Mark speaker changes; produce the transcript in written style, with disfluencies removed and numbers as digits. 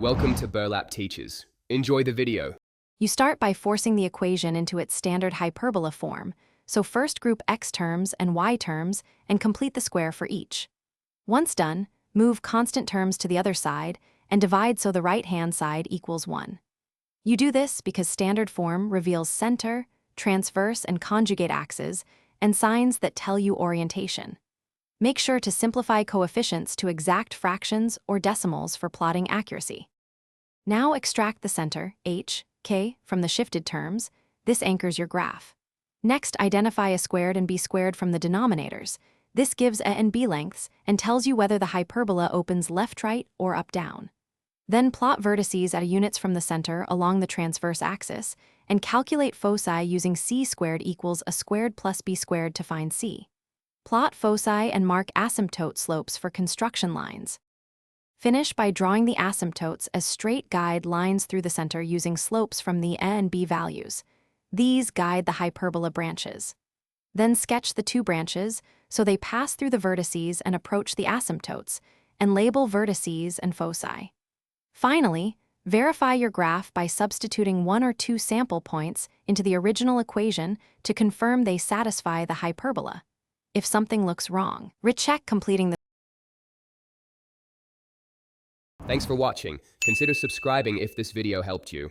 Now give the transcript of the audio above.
Speaker 1: Welcome to Burlap Teachers. Enjoy the video.
Speaker 2: You start by forcing the equation into its standard hyperbola form, so first group x terms and y terms and complete the square for each. Once done, move constant terms to the other side and divide so the right-hand side equals 1. You do this because standard form reveals center, transverse, and conjugate axes and signs that tell you orientation. Make sure to simplify coefficients to exact fractions or decimals for plotting accuracy. Now extract the center, h, k, from the shifted terms. This anchors your graph. Next, identify a squared and b squared from the denominators. This gives a and b lengths and tells you whether the hyperbola opens left-right or up-down. Then plot vertices at units from the center along the transverse axis and calculate foci using c squared equals a squared plus b squared to find c. Plot foci and mark asymptote slopes for construction lines. Finish by drawing the asymptotes as straight guide lines through the center using slopes from the a and b values. These guide the hyperbola branches. Then sketch the two branches so they pass through the vertices and approach the asymptotes, and label vertices and foci. Finally, verify your graph by substituting one or two sample points into the original equation to confirm they satisfy the hyperbola. If something looks wrong, recheck completing the.
Speaker 1: Thanks for watching. Consider subscribing if this video helped you.